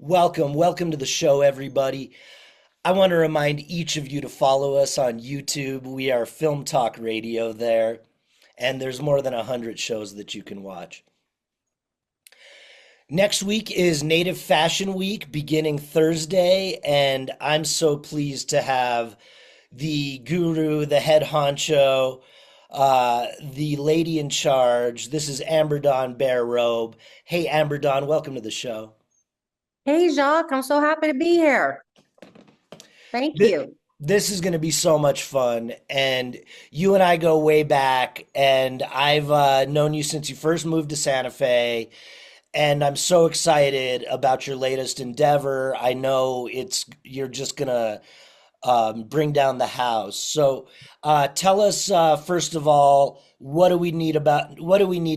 Welcome to the show, everybody. I want to remind each of you to follow us on YouTube. We are Film Talk Radio there, and there's more than 100 shows that you can watch. Next week is Native Fashion Week beginning Thursday, and I'm so pleased to have the guru, the head honcho, the lady in charge. This is Amber-Dawn Bear Robe. Hey, Amber-Dawn, welcome to the show. Hey, Jacques, I'm so happy to be here. Thank Th- you. This is going to be so much fun. And you and I go way back, and I've known you since you first moved to Santa Fe. And I'm so excited about your latest endeavor. I know you're just gonna bring down the house. So tell us first of all, what do we need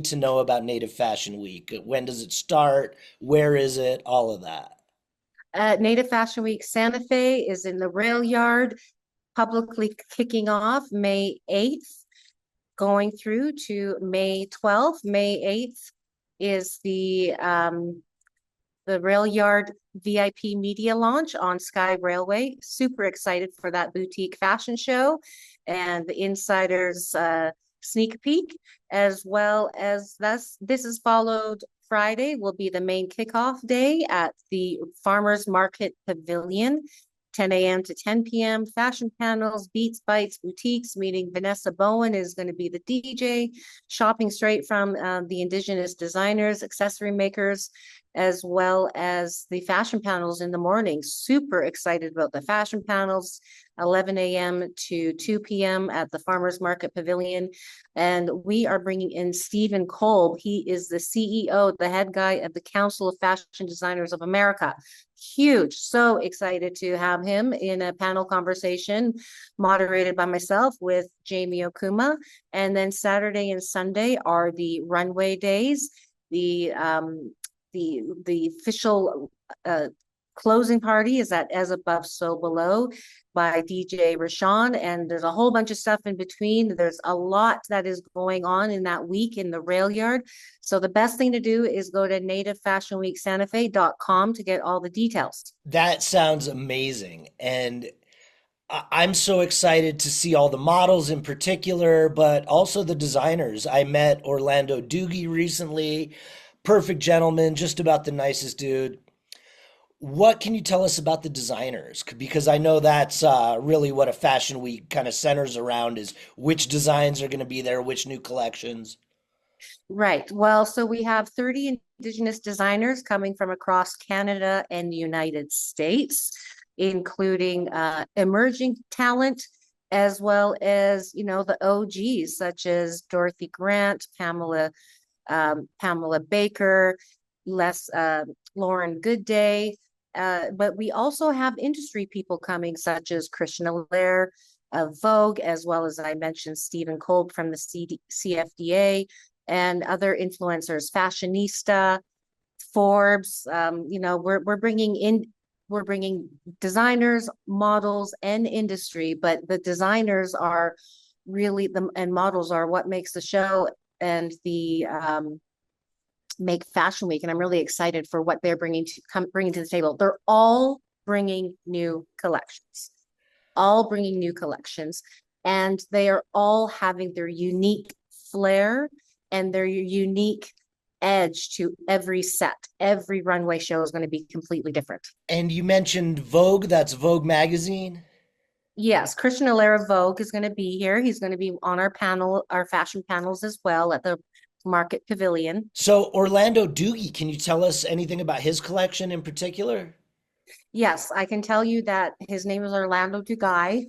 to know about Native Fashion Week? When does it start? Where is it? All of that. Native Fashion Week Santa Fe is in the rail yard, publicly kicking off May 8th, going through to May 12th. May 8th is the rail yard VIP media launch on Sky Railway. Super excited for that boutique fashion show and the insiders sneak peek, as well as this is followed. Friday will be the main kickoff day at the Farmers Market Pavilion, 10 a.m. to 10 p.m. Fashion panels, Beats, Bites, boutiques, meeting Vanessa Bowen is going to be the DJ, shopping straight from the Indigenous designers, accessory makers, as well as the fashion panels in the morning. Super excited about the fashion panels, 11 a.m. to 2 p.m. at the Farmers Market Pavilion. And we are bringing in Stephen Kolb. He is the CEO, the head guy of the Council of Fashion Designers of America. Huge. So excited to have him in a panel conversation moderated by myself with Jamie Okuma. And then Saturday and Sunday are the runway days. The official closing party is at As Above, So Below by DJ Rashawn, and there's a whole bunch of stuff in between. There's a lot that is going on in that week in the rail yard. So the best thing to do is go to nativefashionweeksantafe.com to get all the details. That sounds amazing. And I'm so excited to see all the models in particular, but also the designers. I met Orlando Doogie recently. Perfect gentleman, just about the nicest dude. What can you tell us about the designers? Because I know that's really what a fashion week kind of centers around is which designs are going to be there, which new collections. Right. Well, so we have 30 Indigenous designers coming from across Canada and the United States, including emerging talent, as well as, the OGs, such as Dorothy Grant, Pamela Baker, Lauren Goodday. But we also have industry people coming, such as Christian Allaire of Vogue, as well as I mentioned Stephen Kolb from the CFDA, and other influencers, Fashionista, Forbes. We're bringing designers, models, and industry, but the designers are really and models are what makes the show and the make Fashion Week, and I'm really excited for what they're bringing to the table. They're all bringing new collections, and they are all having their unique flair and their unique edge to every set. Every runway show is going to be completely different. And you mentioned Vogue, that's Vogue magazine. Yes, Christian Allaire Vogue is going to be here. He's going to be on our panel, our fashion panels as well at the Market Pavilion. So Orlando Doogie, can you tell us anything about his collection in particular? Yes, I can tell you that his name is Orlando Dugai.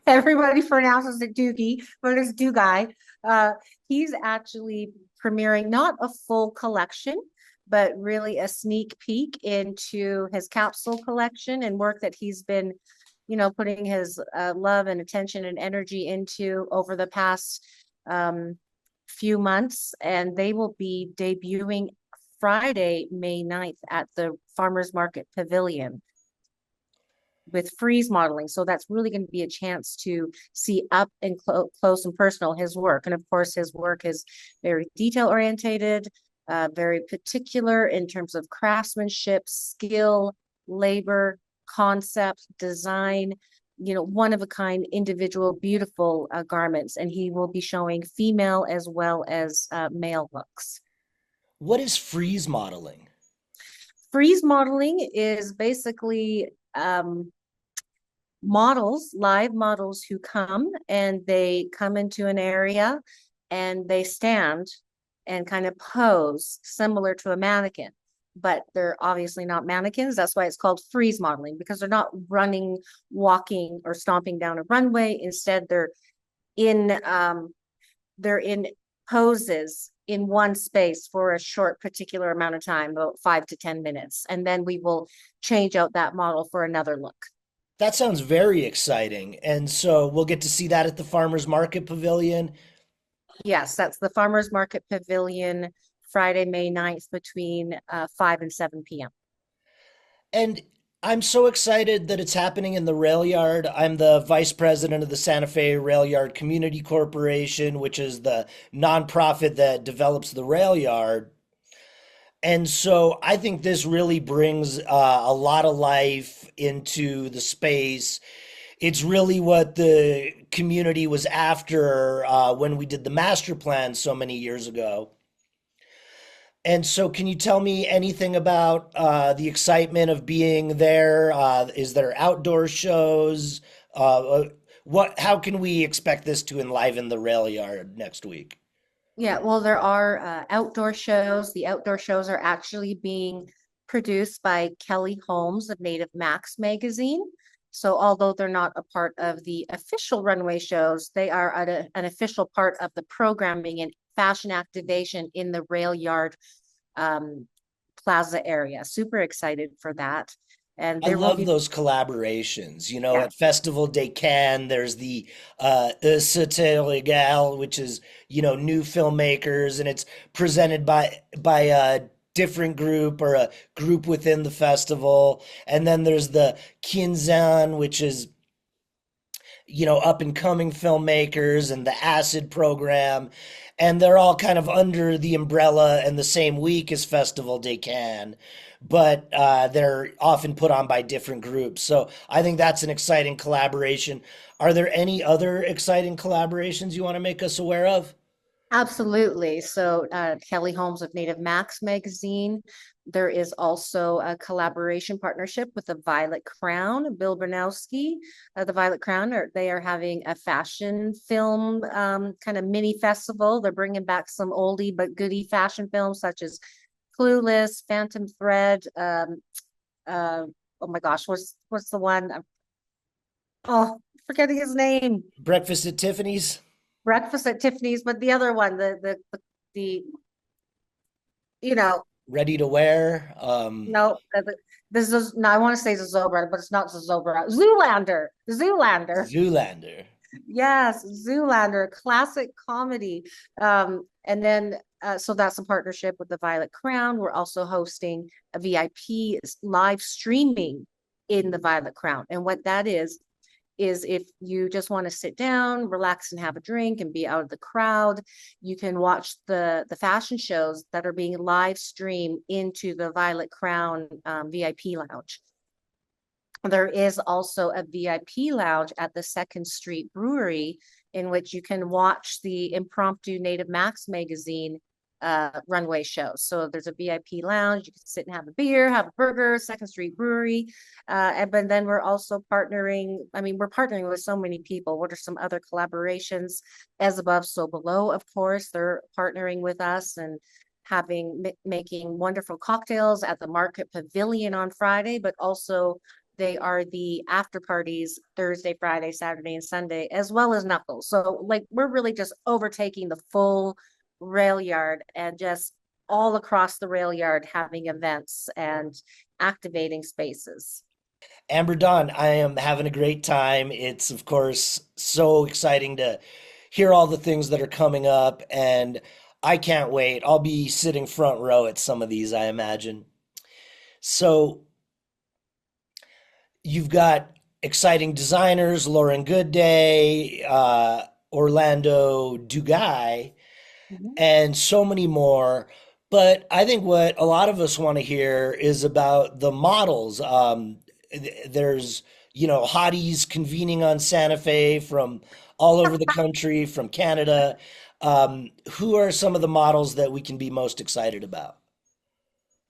Everybody pronounces it Doogie, but it's Dugai. Uh, he's actually premiering not a full collection, but really a sneak peek into his capsule collection and work that he's been, putting his love and attention and energy into over the past few months. And they will be debuting Friday, May 9th at the Farmers Market Pavilion with freeze modeling. So that's really going to be a chance to see up and close and personal his work. And of course, his work is very detail orientated, very particular in terms of craftsmanship, skill, labor, concept, design, one of a kind, individual, beautiful garments. And he will be showing female as well as male looks. What is freeze modeling? Freeze modeling is basically live models who come and they come into an area and they stand and kind of pose similar to a mannequin. But they're obviously not mannequins. That's why it's called freeze modeling, because they're not running, walking, or stomping down a runway. Instead, in they're in poses in one space for a short particular amount of time, about 5 to 10 minutes. And then we will change out that model for another look. That sounds very exciting. And so we'll get to see that at the Farmers Market Pavilion. Yes, that's the Farmers Market Pavilion, Friday, May 9th between 5 and 7 p.m. And I'm so excited that it's happening in the rail yard. I'm the vice president of the Santa Fe Rail Yard Community Corporation, which is the nonprofit that develops the rail yard. And so I think this really brings a lot of life into the space. It's really what the community was after when we did the master plan so many years ago. And so, can you tell me anything about the excitement of being there? Is there outdoor shows? How can we expect this to enliven the rail yard next week? Yeah, well, there are outdoor shows. The outdoor shows are actually being produced by Kelly Holmes of Native Max magazine. So, although they're not a part of the official runway shows, they are an official part of the programming and fashion activation in the rail yard um, plaza area. Super excited for that. And I there will love be, those collaborations. You know, yeah, at Festival de Cannes, there's the Cité Legale, which is, new filmmakers, and it's presented by a different group or a group within the festival. And then there's the Quinzan, which is up and coming filmmakers, and the acid program, and they're all kind of under the umbrella and the same week as Festival de Cannes, but they're often put on by different groups. So I think that's an exciting collaboration. Are there any other exciting collaborations you want to make us aware of? absolutely. So, Kelly Holmes of Native Max magazine. There is also a collaboration partnership with the Violet Crown, Bill Bernowski, the Violet Crown. They are having a fashion film kind of mini festival. They're bringing back some oldie but goodie fashion films such as Clueless, Phantom Thread. Uh, oh my gosh, what's the one? Oh, forgetting his name. Breakfast at Tiffany's? Breakfast at Tiffany's, but the other one, the you know, Ready to wear? no, this is no, I want to say Zobra, but it's not Zobra. Zoolander, Zoolander. Zoolander. Yes, Zoolander, classic comedy. And then so that's a partnership with the Violet Crown. We're also hosting a VIP live streaming in the Violet Crown. And what that is if you just want to sit down, relax and have a drink and be out of the crowd, you can watch the fashion shows that are being live streamed into the Violet Crown VIP lounge. There is also a VIP lounge at the Second Street Brewery in which you can watch the impromptu Native Max magazine runway shows. So there's a VIP lounge. You can sit and have a beer, have a burger, Second Street Brewery. But then we're also partnering. I mean, we're partnering with so many people. What are some other collaborations? As Above, So Below, of course, they're partnering with us and making wonderful cocktails at the Market Pavilion on Friday, but also they are the after parties Thursday, Friday, Saturday, and Sunday, as well as Knuckles. So, like, we're really just overtaking the full rail yard and just all across the rail yard having events and activating spaces. Amber-Dawn, I am having a great time. It's, of course, so exciting to hear all the things that are coming up, and I can't wait. I'll be sitting front row at some of these, I imagine. So, you've got exciting designers, Lauren Goodday, Orlando Dugai, Mhm. and so many more. But I think what a lot of us want to hear is about the models. There's, hotties convening on Santa Fe from all over the country, from Canada. Who are some of the models that we can be most excited about?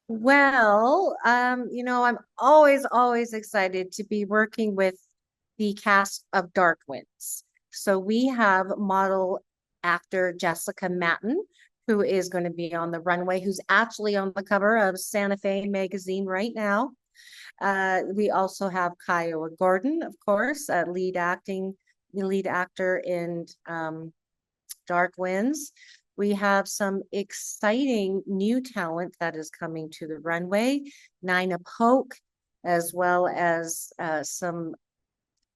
Well, I'm always excited to be working with the cast of Dark Winds. So we have model actor Jessica Matten, who is going to be on the runway, who's actually on the cover of Santa Fe magazine right now. We also have Kiowa Gordon, of course, the lead actor in Dark Winds. We have some exciting new talent that is coming to the runway. Nina Polk, as well as some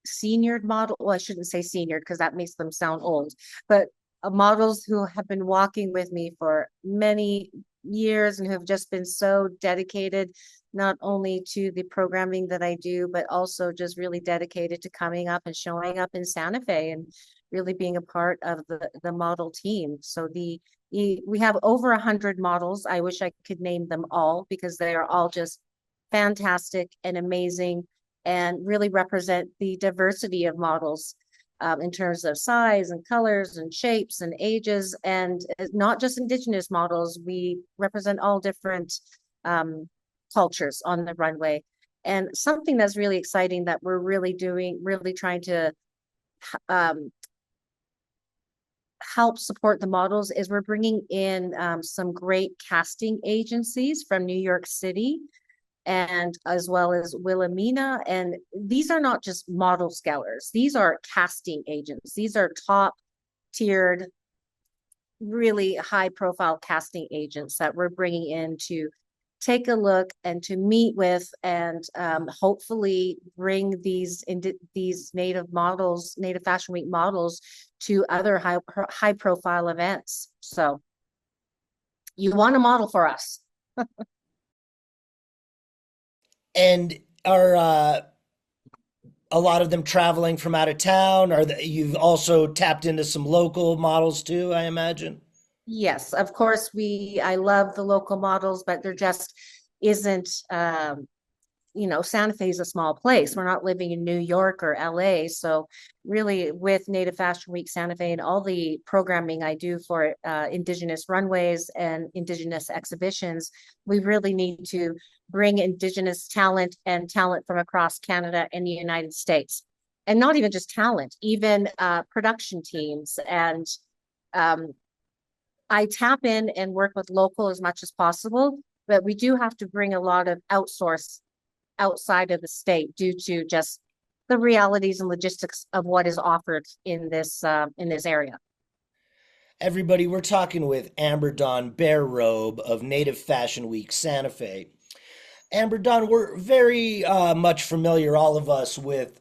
senior model. Well, I shouldn't say senior because that makes them sound old, but models who have been walking with me for many years and who have just been so dedicated, not only to the programming that I do, but also just really dedicated to coming up and showing up in Santa Fe and really being a part of the model team. So we have over 100 models. I wish I could name them all because they are all just fantastic and amazing and really represent the diversity of models in terms of size and colors and shapes and ages, and not just Indigenous models. We represent all different cultures on the runway. And something that's really exciting that we're really trying to um, help support the models is we're bringing in some great casting agencies from New York City and as well as Wilhelmina. And these are not just model scholars, these are casting agents. These are top tiered, really high profile casting agents that we're bringing in to take a look and to meet with and hopefully bring these Native Fashion Week models to other high profile events. So you want to model for us. And are a lot of them traveling from out of town? You've also tapped into some local models too, I imagine? Yes, of course, I love the local models, but there just isn't, Santa Fe is a small place. We're not living in New York or LA. So really with Native Fashion Week Santa Fe and all the programming I do for Indigenous runways and Indigenous exhibitions, we really need to bring Indigenous talent and talent from across Canada and the United States. And not even just talent, even production teams and um, I tap in and work with local as much as possible, but we do have to bring a lot of outsource outside of the state due to just the realities and logistics of what is offered in this area. Everybody, we're talking with Amber-Dawn Bear Robe of Native Fashion Week Santa Fe. Amber-Dawn, we're very much familiar, all of us, with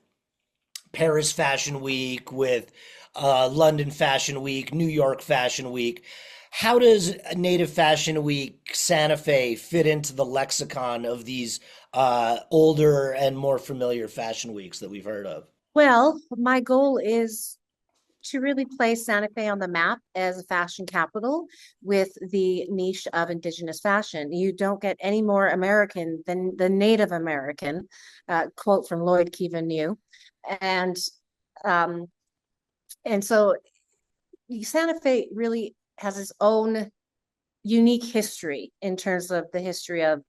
Paris Fashion Week, with London Fashion Week, New York Fashion Week. How does Native Fashion Week Santa Fe fit into the lexicon of these older and more familiar fashion weeks that we've heard of? Well, my goal is to really place Santa Fe on the map as a fashion capital with the niche of Indigenous fashion. You don't get any more American than the Native American, quote from Lloyd Keevan-New. And um, and so Santa Fe really has its own unique history in terms of the history of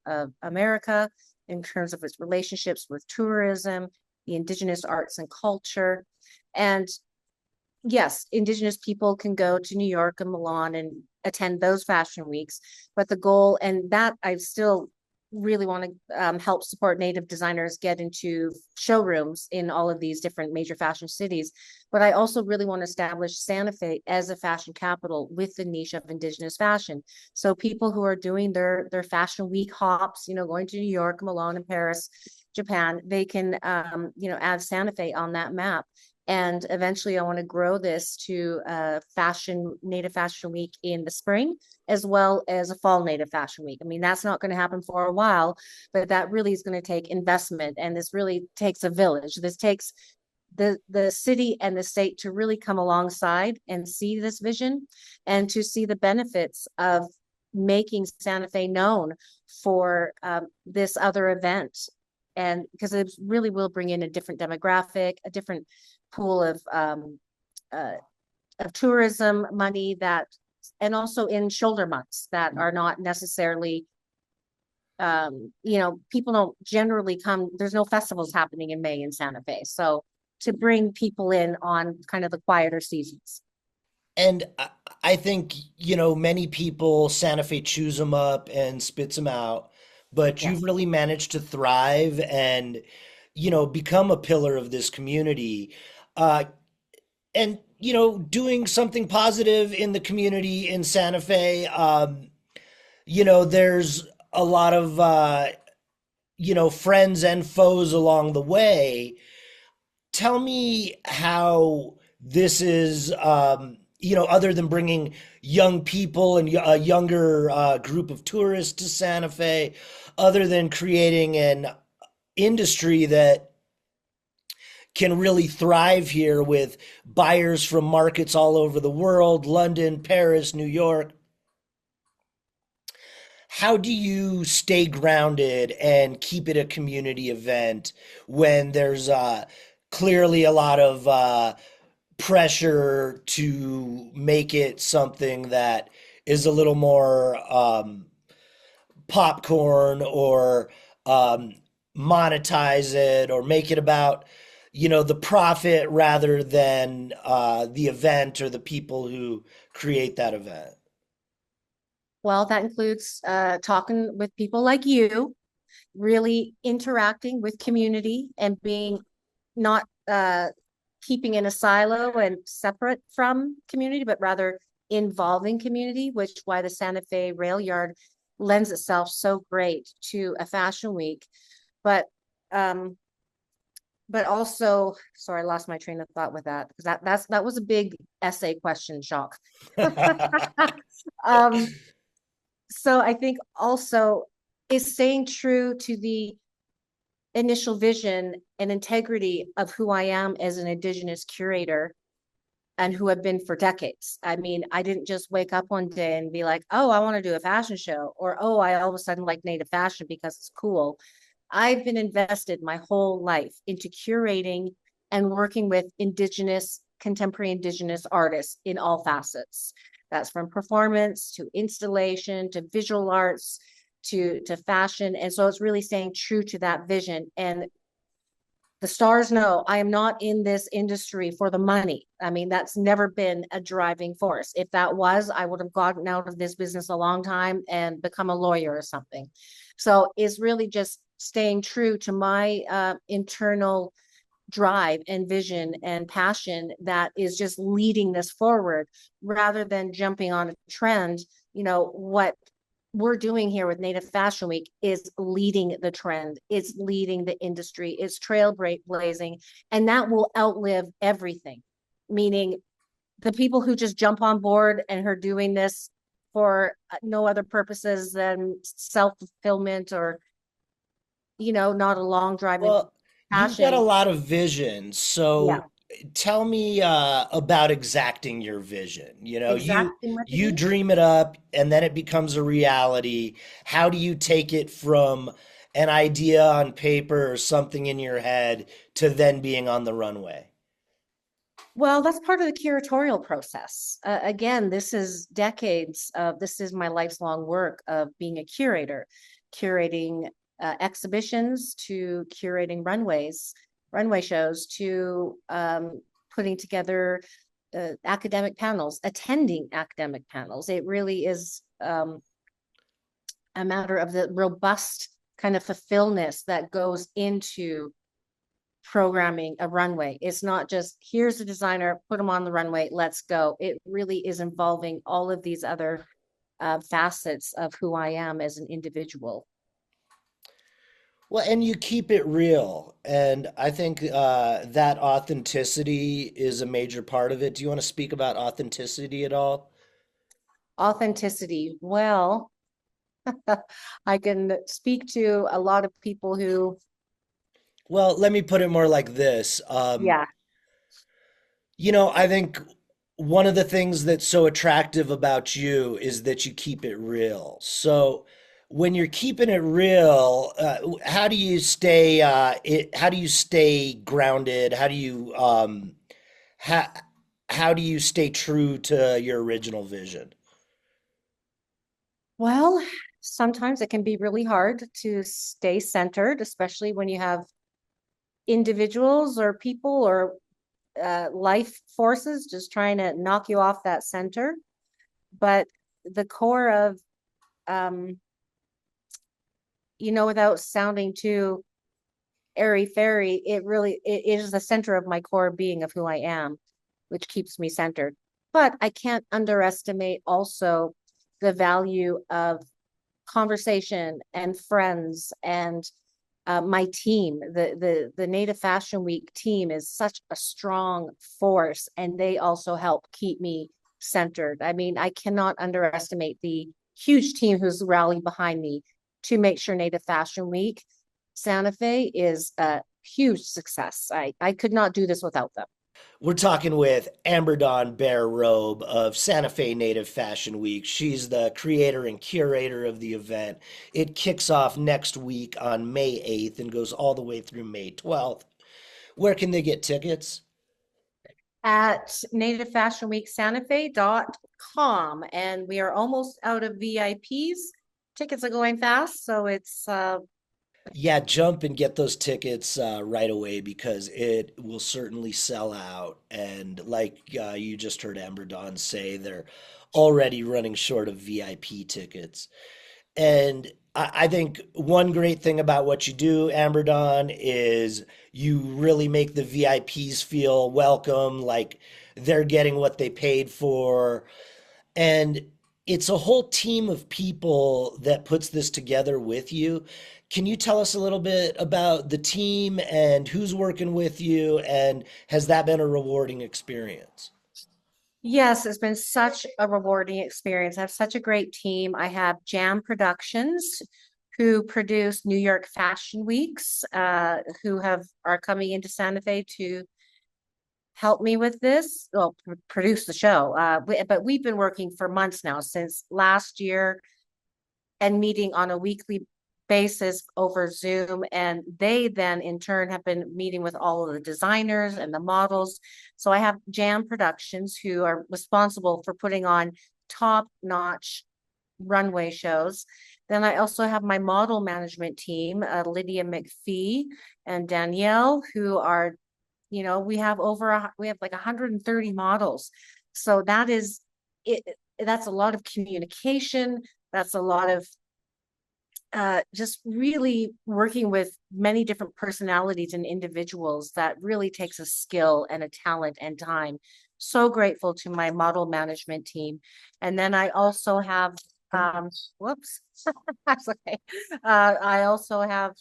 America, in terms of its relationships with tourism, the Indigenous arts and culture. And yes, Indigenous people can go to New York and Milan and attend those fashion weeks, but the goal, and that I still really want to help support Native designers get into showrooms in all of these different major fashion cities. But I also really want to establish Santa Fe as a fashion capital with the niche of Indigenous fashion. So people who are doing their fashion week hops, going to New York, Milan, and Paris, Japan, they can add Santa Fe on that map. And eventually I want to grow this to Native Fashion Week in the spring, as well as a fall Native Fashion Week. I mean, that's not going to happen for a while, but that really is going to take investment. And this really takes a village. This takes the city and the state to really come alongside and see this vision and to see the benefits of making Santa Fe known for this other event. And because it really will bring in a different demographic, a different pool uh, of tourism money that, and also in shoulder months that are not necessarily, people don't generally come. There's no festivals happening in May in Santa Fe. So to bring people in on kind of the quieter seasons. And I think, many people, Santa Fe chews them up and spits them out, but you've Yes. really managed to thrive and, become a pillar of this community. Uh, and, doing something positive in the community in Santa Fe. There's a lot of, friends and foes along the way. Tell me how this is, other than bringing young people and a younger group of tourists to Santa Fe, other than creating an industry that can really thrive here with buyers from markets all over the world, London, Paris, New York. How do you stay grounded and keep it a community event when there's clearly a lot of pressure to make it something that is a little more popcorn or um, monetize it or make it about the profit rather than the event or the people who create that event? Well, that includes talking with people like you, really interacting with community and being not keeping in a silo and separate from community, but rather involving community, which why the Santa Fe rail yard lends itself so great to a fashion week. But um, but also, sorry, I lost my train of thought with that because that was a big essay question, Jacques. um, so I think also is staying true to the initial vision and integrity of who I am as an Indigenous curator and who have been for decades. I mean, I didn't just wake up one day and be like, oh, I want to do a fashion show, or oh, I all of a sudden like Native fashion because it's cool. I've been invested my whole life into curating and working with Indigenous, contemporary Indigenous artists in all facets. That's from performance to installation to visual arts to fashion. And so it's really staying true to that vision. And the stars know I am not in this industry for the money. I mean, that's never been a driving force. If that was, I would have gotten out of this business a long time and become a lawyer or something. So it's really just staying true to my internal drive and vision and passion that is just leading this forward rather than jumping on a trend. What we're doing here with Native Fashion Week is leading the trend, it's leading the industry, it's trailblazing, and that will outlive everything. Meaning the people who just jump on board and are doing this for no other purposes than self-fulfillment or, not a long driving Well, you've got a passion. lot of vision, Yeah, so tell me about exacting your vision. exactly what it You is. dream it up, and then it becomes a reality. How do you take it from an idea on paper or something in your head to then being on the runway? Well, that's part of the curatorial process. Again, this is my life's long work of being a curator, curating exhibitions to curating runway shows to putting together academic panels, attending academic panels. It really is a matter of the robust kind of fulfillment that goes into programming a runway. It's not just here's a designer, put them on the runway, let's go. It really is involving all of these other facets of who I am as an individual. Well, and you keep it real, and I think that authenticity is a major part of it. Do you want to speak about authenticity at all? Authenticity. Well, I can speak to a lot of people who, Well, let me put it more like this. yeah, I think one of the things that's so attractive about you is that you keep it real. So when you're keeping it real, how do you stay how do you stay grounded? How, how do you stay true to your original vision? Well, sometimes it can be really hard to stay centered, especially when you have individuals or people or life forces just trying to knock you off that center. But the core of, um, without sounding too airy fairy, it is the center of my core being of who I am, which keeps me centered. But I can't underestimate also the value of conversation and friends and my team. The Native Fashion Week team is such a strong force, and they also help keep me centered. I mean, I cannot underestimate the huge team who's rallied behind me to make sure Native Fashion Week Santa Fe is a huge success. I could not do this without them. We're talking with Amber-Dawn Bear Robe of Santa Fe Native Fashion Week. She's the creator and curator of the event. It kicks off next week on May 8th and goes all the way through May 12th. Where can they get tickets? At nativefashionweeksantafe.com, and we are almost out of VIPs. Tickets are going fast, so it's Yeah, jump and get those tickets right away because it will certainly sell out. And like you just heard Amber Dawn say, they're already running short of VIP tickets. And I think one great thing about what you do, Amber Dawn, is you really make the VIPs feel welcome, like they're getting what they paid for. And it's a whole team of people that puts this together with you. Can you tell us a little bit about the team and who's working with you? And has that been a rewarding experience? yes, it's been such a rewarding experience. I have such a great team. I have Jam Productions, who produce New York Fashion Weeks, who have are coming into Santa Fe to help me with this, well, produce the show. But we've been working for months now, since last year, and meeting on a weekly basis over Zoom. And they then, in turn, have been meeting with all of the designers and the models. So I have Jam Productions, who are responsible for putting on top-notch runway shows. Then I also have my model management team, Lydia McPhee and Danielle, who are, we have like 130 models. So that is it. That's a lot of communication. That's a lot of just really working with many different personalities and individuals. That really takes a skill and a talent and time. So grateful to my model management team. And then I also have, whoops, that's okay. I also have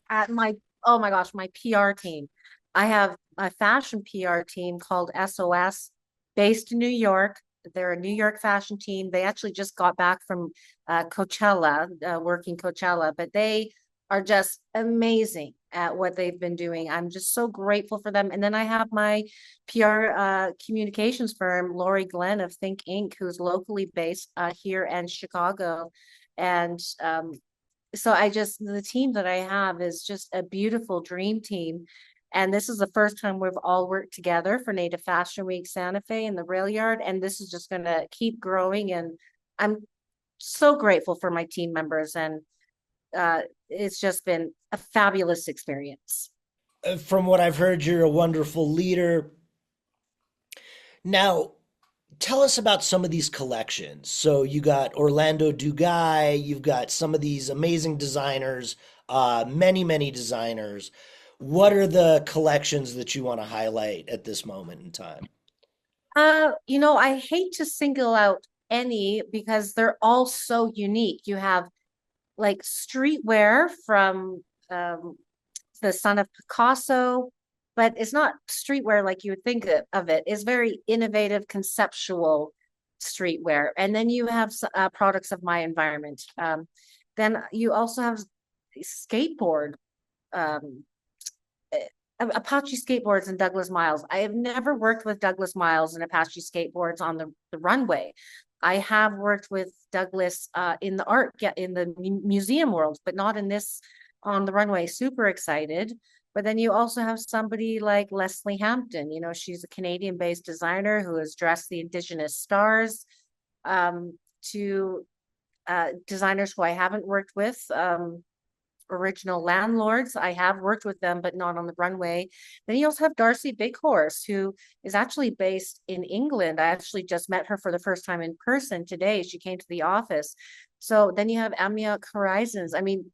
at my, oh my gosh, my PR team. I have a fashion PR team called SOS, based in New York. They're a New York fashion team. They actually just got back from Coachella, working Coachella, but they are just amazing at what they've been doing. I'm just so grateful for them. And then I have my PR communications firm, Lori Glenn of Think Inc., who's locally based here in Chicago. And so the team that I have is just a beautiful dream team. And this is the first time we've all worked together for Native Fashion Week Santa Fe in the rail yard. And this is just going to keep growing. And I'm so grateful for my team members. And it's just been a fabulous experience. From what I've heard, you're a wonderful leader. Now, tell us about some of these collections. So you got Orlando Dugai, you've got some of these amazing designers, many designers. What are the collections that you want to highlight at this moment in time? I hate to single out any because they're all so unique. You have like streetwear from the son of Picasso, but it's not streetwear like you would think of it. It's very innovative, conceptual streetwear. And then you have products of my environment. Then you also have skateboard um, Apache skateboards and Douglas Miles. I have never worked with Douglas Miles and Apache skateboards on the runway. I have worked with Douglas in the art, yeah, in the museum world, but not in this on the runway. Super excited. But then you also have somebody like Leslie Hampton. You know, she's a Canadian-based designer who has dressed the Indigenous stars to designers who I haven't worked with. Original landlords. I have worked with them, but not on the runway. Then you also have Darcy Bighorse, who is actually based in England. I actually just met her for the first time in person today. She came to the office. So then you have Amiot Horizons. I mean,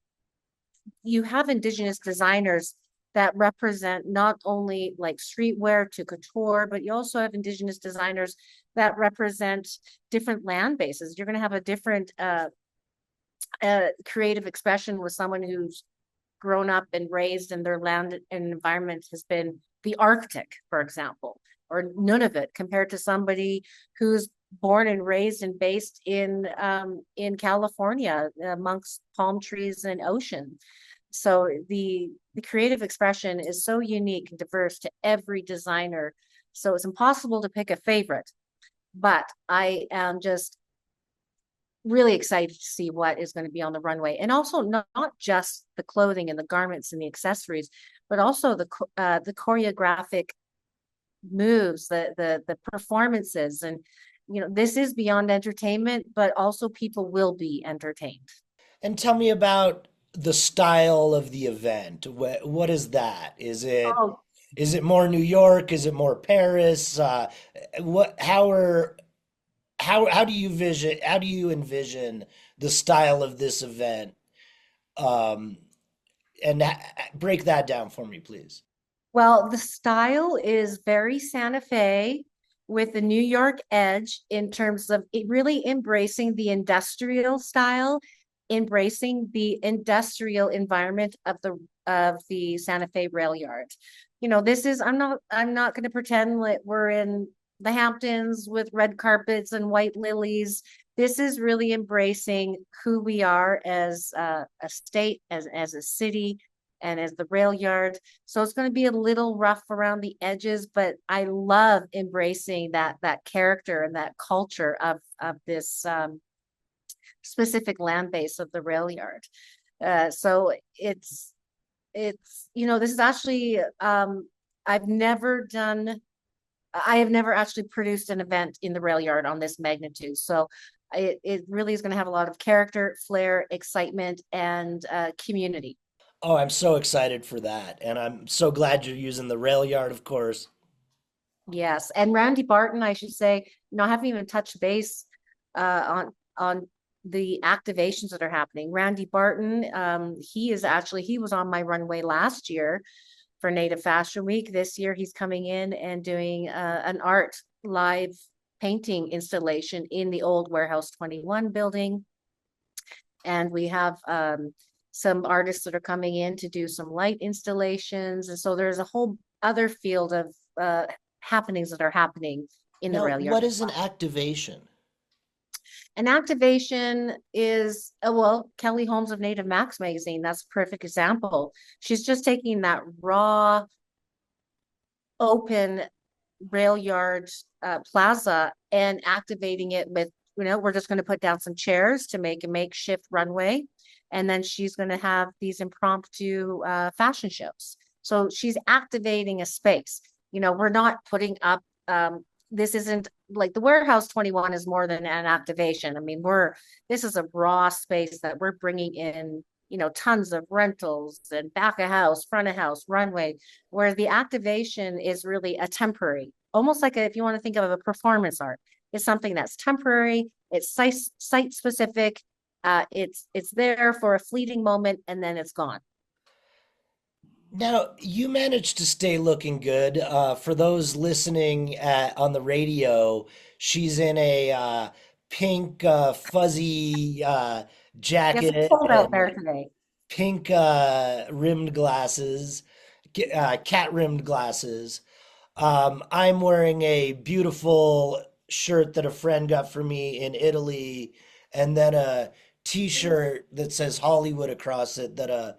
you have Indigenous designers that represent not only like streetwear to couture, but you also have Indigenous designers that represent different land bases. You're going to have a different creative expression with someone who's grown up and raised in their land and environment has been the Arctic, for example, or Nunavut, compared to somebody who's born and raised and based in California amongst palm trees and ocean. So the creative expression is so unique and diverse to every designer. So it's impossible to pick a favorite. But I am just really excited to see what is going to be on the runway, and also not just the clothing and the garments and the accessories, but also the choreographic moves, the performances, and you know this is beyond entertainment, but also people will be entertained. And tell me about the style of the event. What is that? Oh, Is it more New York? Is it more Paris? What how do you envision the style of this event? Um, and break that down for me, please. well, the style is very Santa Fe with the New York edge in terms of it really embracing the industrial style, embracing the industrial environment of the Santa Fe rail yard. You know, this is I'm not going to pretend like we're in the Hamptons with red carpets and white lilies. This is really embracing who we are as a state, as a city, and as the rail yard. So it's going to be a little rough around the edges, but I love embracing that character and that culture of this specific land base of the rail yard. So it's you know this is actually I've never done I have never actually produced an event in the rail yard on this magnitude. So it really is going to have a lot of character, flair, excitement, and community. Oh, I'm so excited for that. And I'm so glad you're using the rail yard, of course. Yes, and Randy Barton, I should say, you know, I haven't even touched base on the activations that are happening. Randy Barton, he was on my runway last year for Native Fashion Week. This year, he's coming in and doing an art live painting installation in the old Warehouse 21 building. And we have some artists that are coming in to do some light installations. And so there's a whole other field of happenings that are happening in the Now, rail yard what as is an well. activation? An activation is, well, Kelly Holmes of Native Max magazine. That's a perfect example. She's just taking that raw, open rail yard plaza and activating it with, you know, we're just going to put down some chairs to make a makeshift runway. And then she's going to have these impromptu fashion shows. So she's activating a space. You know, we're not putting up, this isn't like the Warehouse 21 is more than an activation. I mean, this is a raw space that we're bringing in, you know, tons of rentals and back of house, front of house, runway, where the activation is really a temporary, almost like if you want to think of a performance art, it's something that's temporary, it's site specific, it's there for a fleeting moment and then it's gone. Now, you managed to stay looking good. For those listening on the radio, she's in a pink fuzzy Yes, it's jacket cold out and there today. pink rimmed glasses, cat rimmed glasses. I'm wearing a beautiful shirt that a friend got for me in Italy, and then a t-shirt that says Hollywood across it that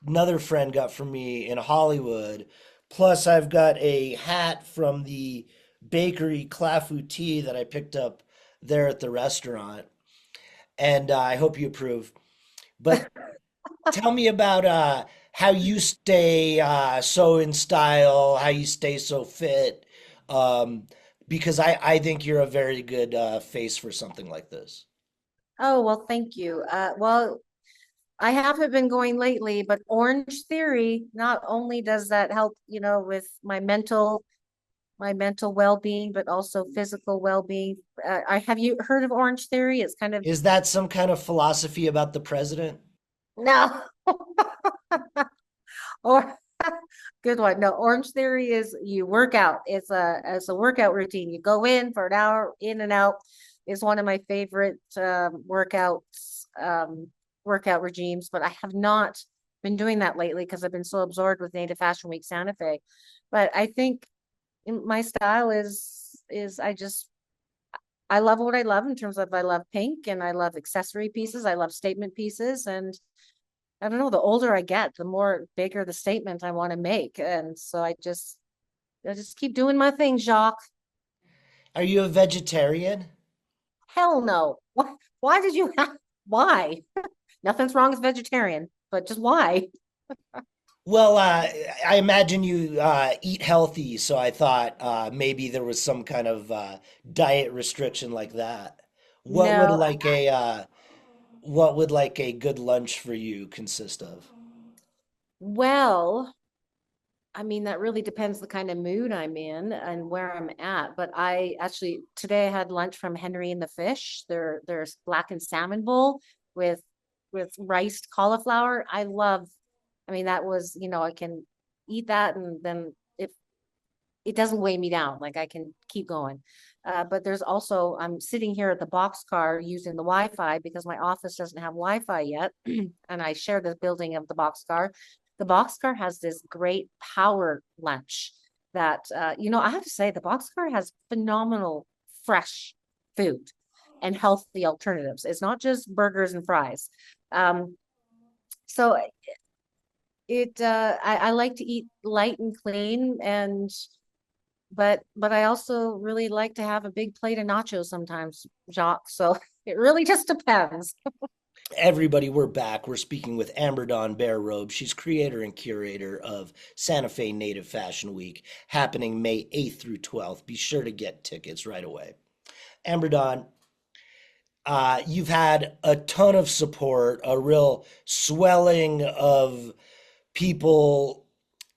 another friend got for me in Hollywood. Plus, I've got a hat from the bakery Clafouti that I picked up there at the restaurant, and I hope you approve. But tell me about how you stay so in style, how you stay so fit, um, because I think you're a very good face for something like this. Oh, well, thank you. Well, I haven't been going lately, but Orange Theory, not only does that help, with my mental well-being, but also physical well-being. I have you heard of Orange Theory? It's kind of Is that some kind of philosophy about the president? no, or good one. No, Orange Theory is you work out. It's a workout routine. You go in for an hour, in and out. Is one of my favorite workout regimes, but I have not been doing that lately because I've been so absorbed with Native Fashion Week Santa Fe. But I think my style is I love what I love in terms of I love pink and I love accessory pieces. I love statement pieces. And I don't know, the older I get, the more bigger the statement I want to make. And so I just keep doing my thing, Jacques. Are you a vegetarian? Hell no. Why did you have why? Nothing's wrong with vegetarian, but just why? Well, I imagine you eat healthy, so I thought maybe there was some kind of diet restriction like that. What would No, like a what would like a good lunch for you consist of? well, I mean, that really depends the kind of mood I'm in and where I'm at. But I actually today I had lunch from Henry and the Fish. There's blackened salmon bowl with with riced cauliflower. I mean, that was, I can eat that and then it doesn't weigh me down. Like I can keep going. But there's also, I'm sitting here at the boxcar using the Wi-Fi because my office doesn't have Wi-Fi yet. And I share the building of the boxcar. The boxcar has this great power lunch that, I have to say the boxcar has phenomenal fresh food and healthy alternatives. It's not just burgers and fries. So I like to eat light and clean and but I also really like to have a big plate of nachos sometimes, Jacques. So it really just depends. Everybody, we're back. We're speaking with Amber-Dawn Bear Robe. She's creator and curator of Santa Fe Native Fashion Week, happening May 8th through 12th. Be sure to get tickets right away. Amber-Dawn, you've had a ton of support, a real swelling of people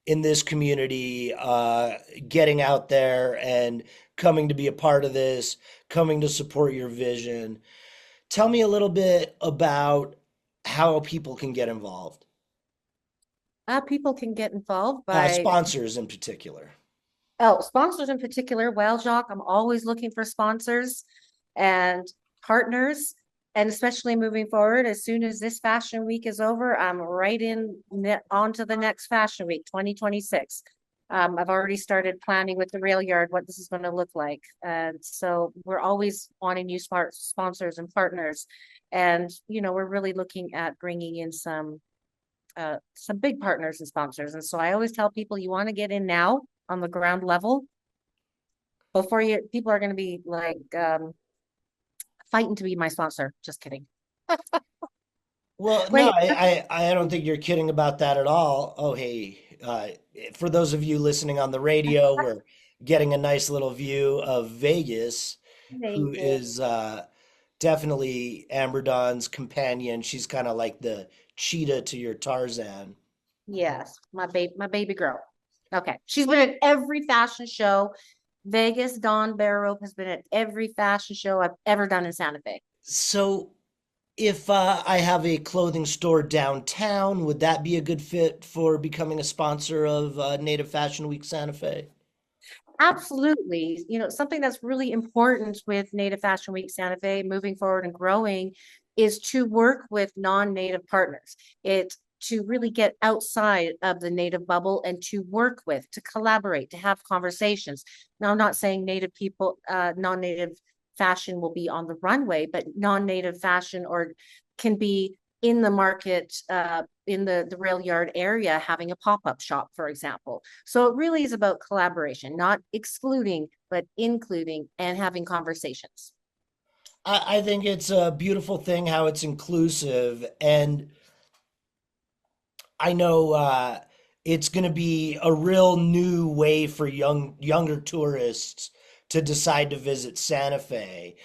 in this community getting out there and coming to be a part of this, coming to support your vision. Tell me a little bit about how people can get involved, People can get involved by sponsors in particular. sponsors in particular. Well, Jacques, I'm always looking for sponsors and partners, and especially moving forward, as soon as this fashion week is over, I'm right on to the next fashion week, 2026. I've already started planning with the rail yard what this is going to look like. And so we're always wanting new sponsors and partners. And, we're really looking at bringing in some big partners and sponsors. And so I always tell people you want to get in now on the ground level before people are going to be like fighting to be my sponsor. Just kidding. Well, no, Wait, I don't think you're kidding about that at all. Oh, hey, for those of you listening on the radio, we're getting a nice little view of Vegas, who thank you. is definitely Amber Dawn's companion. She's kind of like the cheetah to your Tarzan. Yes, my baby girl. Okay. She's been at every fashion show. Vegas Dawn Bear Robe has been at every fashion show I've ever done in Santa Fe. So, if I have a clothing store downtown, would that be a good fit for becoming a sponsor of Native Fashion Week Santa Fe? Absolutely. Something that's really important with Native Fashion Week Santa Fe moving forward and growing is to work with non-native partners. It to really get outside of the native bubble and to work with, to collaborate, to have conversations. Now, I'm not saying native people, non-native fashion will be on the runway, but non-native fashion or can be in the market, in the rail yard area, having a pop-up shop, for example. So it really is about collaboration, not excluding, but including and having conversations. I think it's a beautiful thing how it's inclusive, and I know it's going to be a real new way for younger tourists to decide to visit Santa Fe.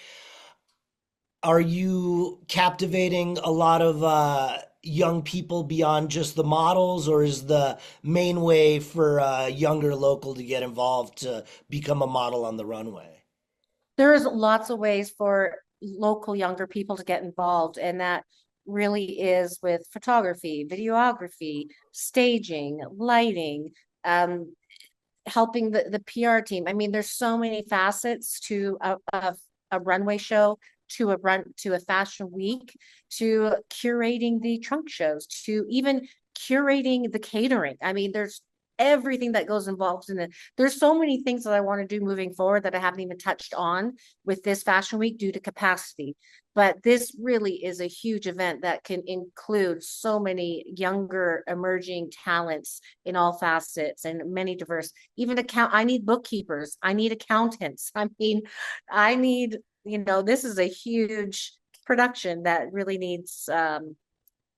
Are you captivating a lot of young people beyond just the models, or is the main way for a younger local to get involved to become a model on the runway? There's lots of ways for local younger people to get involved, and that really is with photography, videography, staging, lighting, um, helping the PR team. I mean, there's so many facets to a runway show, to a fashion week, to curating the trunk shows, to even curating the catering. I mean, there's everything that goes involved in it. There's so many things that I want to do moving forward that I haven't even touched on with this fashion week due to capacity. But this really is a huge event that can include so many younger emerging talents in all facets and many diverse, even I need bookkeepers, I need accountants. I mean, I need, this is a huge production that really needs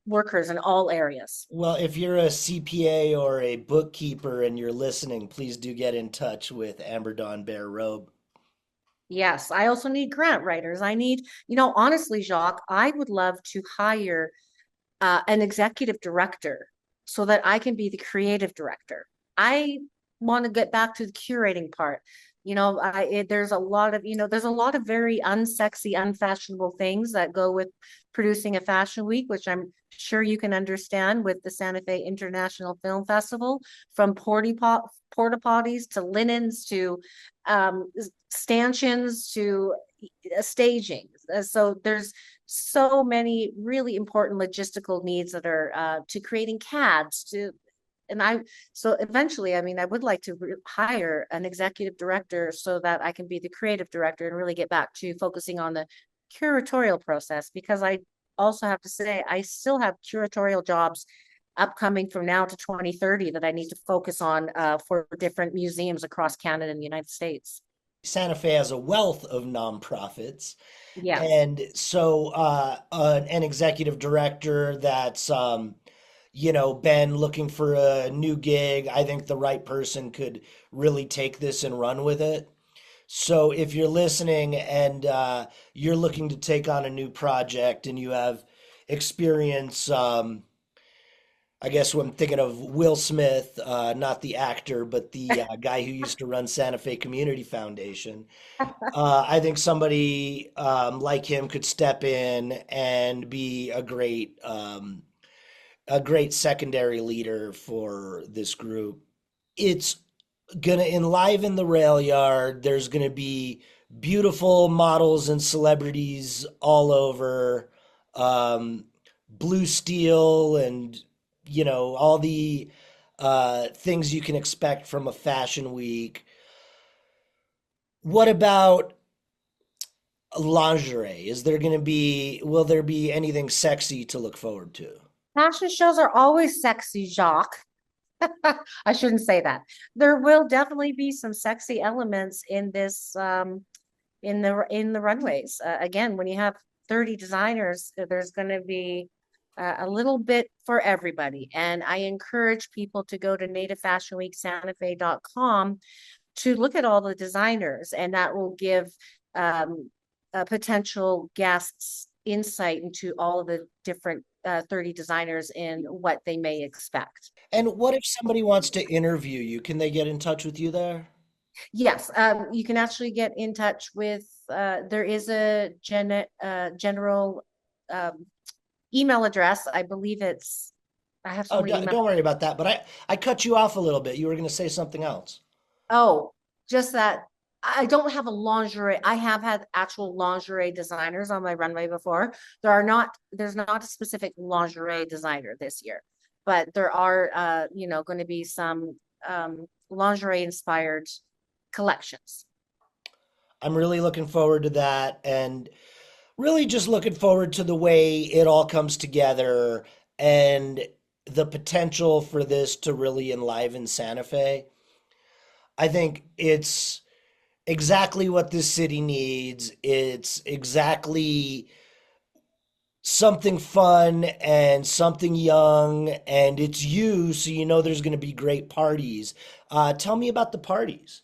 workers in all areas. Well, if you're a CPA or a bookkeeper and you're listening, please do get in touch with Amber-Dawn Bear Robe. Yes, I also need grant writers. I need, honestly, Jacques, I would love to hire an executive director so that I can be the creative director. I want to get back to the curating part. There's a lot of, there's a lot of very unsexy, unfashionable things that go with producing a fashion week, which I'm sure you can understand with the Santa Fe International Film Festival, from porta potties to linens to stanchions to staging. So there's so many really important logistical needs that are to creating CADs to and I so eventually, I mean, I would like to hire an executive director so that I can be the creative director and really get back to focusing on the curatorial process, because I also have to say I still have curatorial jobs upcoming from now to 2030 that I need to focus on for different museums across Canada and the United States. Santa Fe has a wealth of nonprofits. Yes. And so, an executive director that's, been looking for a new gig, I think the right person could really take this and run with it. So, if you're listening and you're looking to take on a new project and you have experience, I guess what I'm thinking of Will Smith, not the actor, but the guy who used to run Santa Fe Community Foundation. I think somebody like him could step in and be a great secondary leader for this group. It's gonna enliven the rail yard. There's gonna be beautiful models and celebrities all over, um, blue steel, and all the things you can expect from a fashion week. What about lingerie? Will there be anything sexy to look forward to? Fashion shows are always sexy, Jacques. I shouldn't say that. There will definitely be some sexy elements in this in the runways. Again, when you have 30 designers, there's going to be a little bit for everybody. And I encourage people to go to nativefashionweeksantafe.com to look at all the designers, and that will give potential guests insight into all of the different 30 designers and what they may expect. And what if somebody wants to interview you? Can they get in touch with you there? Yes, you can actually get in touch with, there is a general um, email address. I believe I have so Oh, many emails. don't worry about that. But I cut you off a little bit. You were going to say something else. Oh, just that I don't have a lingerie. I have had actual lingerie designers on my runway before. There's not a specific lingerie designer this year, but there are, going to be some lingerie inspired collections. I'm really looking forward to that. And Really just looking forward to the way it all comes together and the potential for this to really enliven Santa Fe. I think it's exactly what this city needs. It's exactly something fun and something young, and it's you, so you know there's going to be great parties. Tell me about the parties.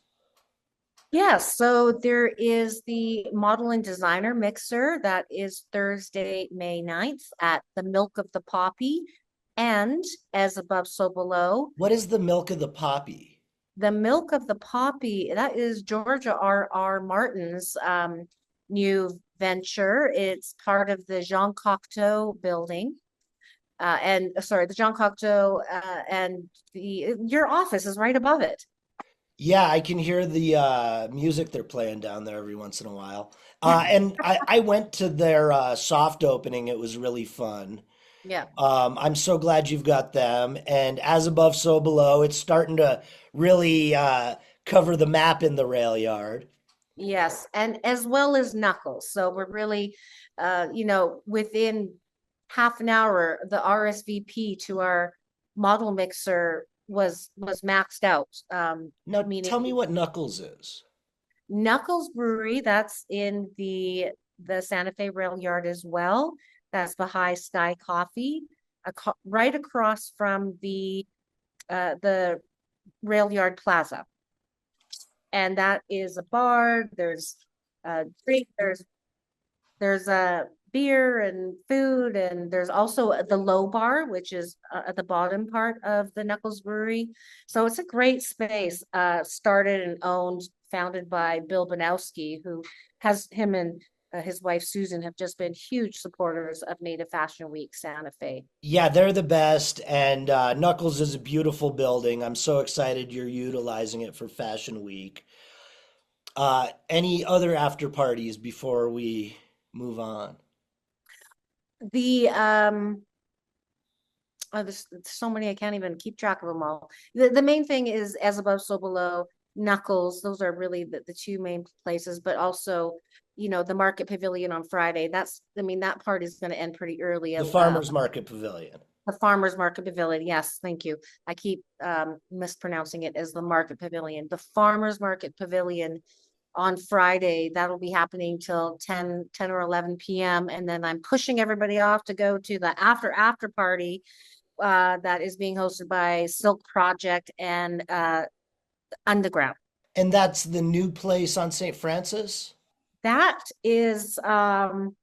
Yes, so there is the Model and Designer Mixer that is Thursday, May 9th at the Milk of the Poppy. And as above, so below, What is the milk of the poppy? the Milk of the Poppy, that is Georgia R. Martin's new venture. It's part of the Jean Cocteau building. And sorry, the Jean Cocteau and your office is right above it. Yeah, I can hear the music they're playing down there every once in a while. And I went to their soft opening. It was really fun. Yeah. I'm so glad you've got them. And as above, so below, it's starting to really cover the map in the rail yard. Yes, and as well as Knuckles. So we're really, within half an hour, the RSVP to our model mixer was maxed out. Now, tell me Meaning what Knuckles is. Knuckles Brewery, that's in the Santa Fe Rail Yard as well. That's behind Sky Coffee, right across from the Rail Yard Plaza. And that is a bar. There's drink, there's a beer and food, and there's also the low bar, which is at the bottom part of the Knuckles Brewery. So it's a great space, started and owned, founded by Bill Banowski, who has him and his wife Susan have just been huge supporters of Native Fashion Week Santa Fe. Yeah, they're the best. And Knuckles is a beautiful building. I'm so excited you're utilizing it for Fashion Week. Any other after parties before we move on? The Oh, there's so many, I can't even keep track of them all. The main thing is as above, so below, Knuckles. Those are really the two main places, but also, the Market Pavilion on Friday. I mean, that part is going to end pretty early. The Farmers Market Pavilion. The Farmers Market Pavilion. Yes, thank you. I keep mispronouncing it as the Market Pavilion. The Farmers Market Pavilion on Friday, that'll be happening till 10 or 11 p.m. And then I'm pushing everybody off to go to the after party that is being hosted by Silk Project and Underground. And that's the new place on St. Francis? That is not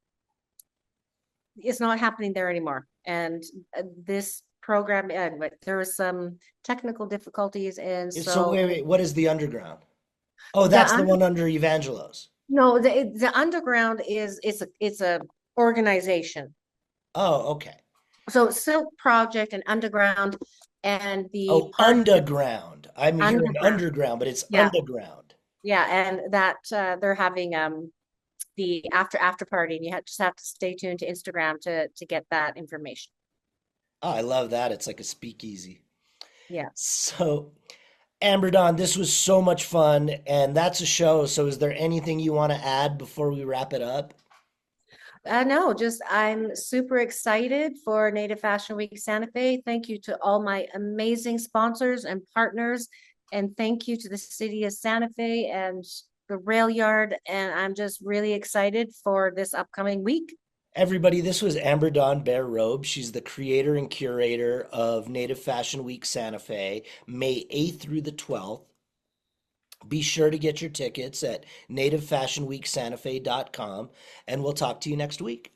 happening there anymore. And this program, but there was some technical difficulties, and So so wait, what is the underground? Oh, the that's the one under Evangelos. no, the Underground is it's a organization. Oh, okay. So Silk Project and Underground and the Oh, part underground. I'm hearing underground. underground, but it's Yeah, underground. yeah, and that they're having the after party, and just have to stay tuned to Instagram to get that information. Oh, I love that. It's like a speakeasy. Yeah. So, Amber-Dawn, this was so much fun, and that's a show. So, is there anything you want to add before we wrap it up? No, just I'm super excited for Native Fashion Week Santa Fe. Thank you to all my amazing sponsors and partners. And thank you to the city of Santa Fe and the rail yard. And I'm just really excited for this upcoming week. Everybody, this was Amber-Dawn Bear Robe. She's the creator and curator of Native Fashion Week Santa Fe, May 8th through the 12th. Be sure to get your tickets at nativefashionweeksantafe.com, and we'll talk to you next week.